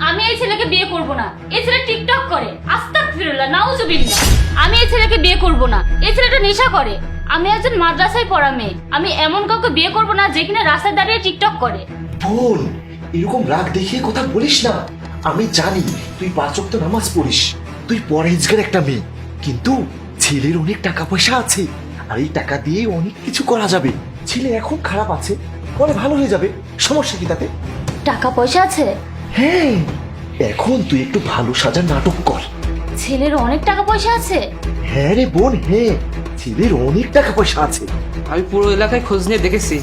আমি এই ছেলেকে বিয়ে করব না। এই ছেলে টিকটক করে, আস্তাগফিরুল্লাহ, নাউজুবিল্লাহ। আমি এই ছেলেকে বিয়ে করব না। এই ছেলেটা নেশা করে। আমি একজন মাদ্রাসায় পড়া মেয়ে। আমি এমন কাউকে বিয়ে করব না যে কিনা রাস্তায় দাঁড়িয়ে টিকটক করে। বোন, এরকম রাগ দেখিয়ে কথা বলিস না। আমি জানি তুই 5 ওয়াক্ত নামাজ পড়িস, তুই পরহেজগার একটা মেয়ে, কিন্তু ছেলের অনেক টাকা পয়সা আছে, আর এই টাকা দিয়ে অনেক কিছু করা যাবে। ছেলে এখন খারাপ আছে, পরে ভালো হয়ে যাবে, সমস্যা কি তাতে? টাকা পয়সা আছে? হ্যাঁ, এখন তুই একটু ভালো সাজার নাটক কর। ছেলের অনেক টাকা পয়সা আছে? হ্যাঁ রে বোন, হ্যাঁ, ছেলের অনেক টাকা পয়সা আছে। আমি পুরো এলাকায় খোঁজ নিয়ে দেখেছি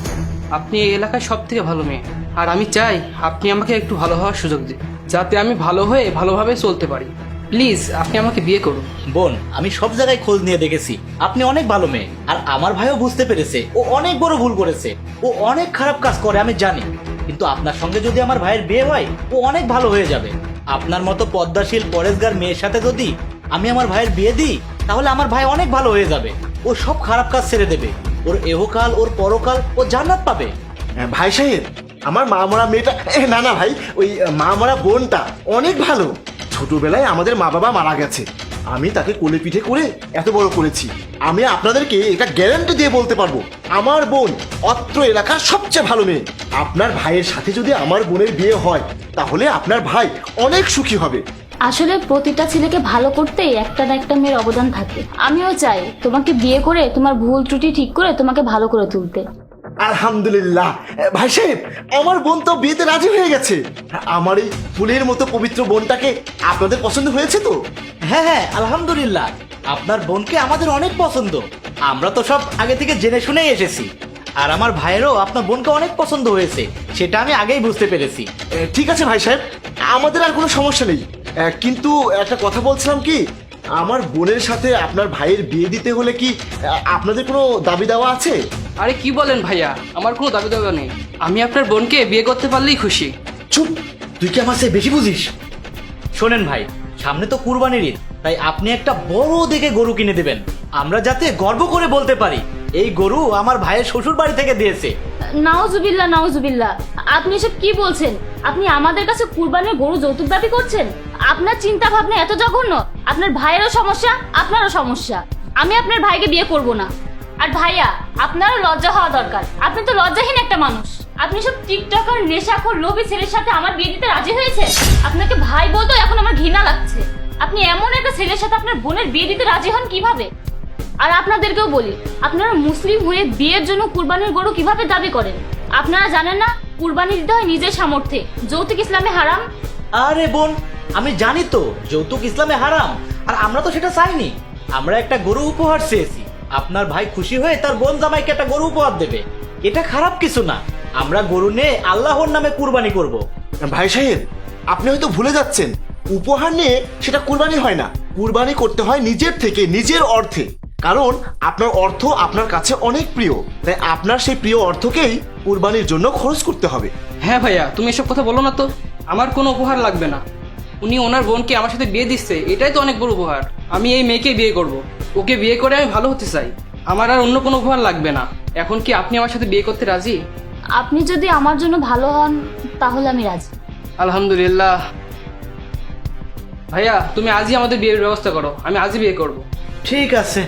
আপনি এই এলাকায় সব থেকে ভালো মেয়ে, আর আমি চাই আপনি আমাকে একটু ভালো হওয়ার সুযোগ দিন, যাতে আমি ভালো হয়ে ভালোভাবে চলতে পারি। প্লিজ আপনি আমাকে বিয়ে করুন। বোন, আমি সব জায়গায় খোঁজ নিয়ে দেখেছি আপনি অনেক ভালো মেয়ে, আর আমার ভাইও বুঝতে পেরেছে ও অনেক বড় ভুল করেছে, ও অনেক খারাপ কাজ করে আমি জানি, কিন্তু আপনার সঙ্গে যদি আমার ভাইয়ের বিয়ে হয় ও অনেক ভালো হয়ে যাবে। আপনার মতো পদ্মাশীল পরেশগার মেয়ের সাথে যদি আমি আমার ভাইয়ের বিয়ে দিই তাহলে আমার ভাই অনেক ভালো হয়ে যাবে, ও সব খারাপ কাজ ছেড়ে দেবে, ওর এহকাল ওর পরকাল ও জান্নাত পাবে। ভাই সাহেব, আমার মা মরা মেয়েটা, না না ভাই, ওই মা মরা বোনটা অনেক ভালো। ছোটবেলায় আমাদের মা বাবা মারা গেছে, আমি তাকে কোলে পিঠে করে এত বড় করেছি। আমি আপনাদেরকে এটা গ্যারান্টি দিয়ে বলতে পারবো, আমার বোন অত্র এলাকার সবচেয়ে ভালো মেয়ে। আপনার ভাইয়ের সাথে যদি আমার বোনের বিয়ে হয় তাহলে আপনার ভাই অনেক সুখী হবে। আসলে প্রতিটা ছেলেকে ভালো করতেই একটা না একটা মেয়ের অবদান থাকে। আমিও চাই তোমাকে বিয়ে করে তোমার ভুল ত্রুটি ঠিক করে তোমাকে ভালো করে তুলতে। আলহামদুলিল্লাহ ভাই সাহেব, আমার বোন তো বিয়েতে রাজি হয়ে গেছে। আমার এই ফুলের মতো পবিত্র বোনটাকে আপনাদের পছন্দ হয়েছে তো? হ্যাঁ হ্যাঁ, আলহামদুলিল্লাহ, আপনার বোনকে আমাদের অনেক পছন্দ। আমরা তো সব আগে থেকে জেনে শুনেই এসেছি, আর আমার ভাইয়েরও আপনার বোনকে অনেক পছন্দ হয়েছে, সেটা আমি আগেই বুঝতে পেরেছি। ঠিক আছে ভাই সাহেব, আমাদের আর কোনো সমস্যা নেই। কিন্তু একটা কথা বলছিলাম কি, আমার বোনের সাথে আপনার ভাইয়ের বিয়ে দিতে হলে কি আপনাদের কোনো দাবি দাওয়া আছে? আরে কি বলেন ভাইয়া, আমার কোনো দাবি দাবা নেই, আমি আপনার বোনকে বিয়ে করতে পারলেই খুশি। চুপ, তুই কি আমার চেয়ে বেশি বুঝিস? শোনেন ভাই, সামনে তো কুরবানির ঈদ, তাই আপনি একটা বড় দেখে গরু কিনে দেবেন, আমরা যাতে গর্ব করে বলতে পারি এই গরু আমার ভাইয়ের শ্বশুর বাড়ি থেকে দিয়েছে। নাউজুবিল্লাহ, নাউজুবিল্লাহ, আপনি এসব কি বলছেন? আপনি আমাদের কাছে কুরবানির গরু যৌতুক দাবি করছেন? আপনার চিন্তা ভাবনা এত জঘন্য। আপনার ভাইয়েরও সমস্যা, আপনারও সমস্যা। আমি আপনার ভাইকে বিয়ে করব না। আর ভাইয়া, আপনারও লজ্জা হওয়া দরকার। আপনি তো লজ্জাহীন একটা মানুষ। আপনি সব টিকটকার নেশাখোর লোভী ছেলের সাথে আমার বিয়ে দিতে রাজি হয়েছে। আপনাকে ভাই বলতো এখন আমার ঘৃণা লাগছে। আপনি এমন একটা ছেলের সাথে আপনার বোনের বিয়ে দিতে রাজি হন কিভাবে? আর আপনাদেরকেও বলি, আপনারা মুসলিম হয়ে বিয়ের জন্য কুরবানির গরু কিভাবে দাবি করেন? আপনারা জানেন না কুরবানি দিতে হয় নিজের সামর্থ্যে, যৌতুক ইসলামে হারাম। আরে বোন, আমি জানি তো যৌতুক ইসলামে হারাম, আর আমরা তো সেটা চাইনি। আমরা একটা গরু উপহার চেয়েছি, আপনার ভাই খুশি হয়ে তার বোন জামাইকে একটা গরু উপহার দেবে, এটা খারাপ কিছু না। আমরা গরু নিয়ে আল্লাহর নামে কুরবানি করব। ভাই সাহেব, আপনি হয়তো ভুলে যাচ্ছেন, উপহার নিয়ে সেটা কুরবানি হয় না। কুরবানি করতে হয় নিজের থেকে, নিজের অর্থে। কারণ আপনার অর্থ আপনার কাছে অনেক প্রিয়, তাই আপনার সেই প্রিয় অর্থকেই কুরবানির জন্য খরচ করতে হবে। হ্যাঁ ভাইয়া, তুমি এসব কথা বলো না তো, আমার কোনো উপহার লাগবে না। উনি ওনার বোনকে আমার সাথে বিয়ে দিচ্ছে, এটাই তো অনেক বড় উপহার। আমি এই মেয়েকে বিয়ে করব, ওকে বিয়ে করে আমি ভালো হতে চাই, আমার আর অন্য কোনো উপহার লাগবে না। এখন কি আপনি আমার সাথে বিয়ে করতে রাজি? আপনি যদি আমার জন্য ভালো হন তাহলে আমি রাজি। আলহামদুলিল্লাহ। ভাইয়া, তুমি আজই আমাদের বিয়ের ব্যবস্থা করো, আমি আজই বিয়ে করব। ঠিক আছে।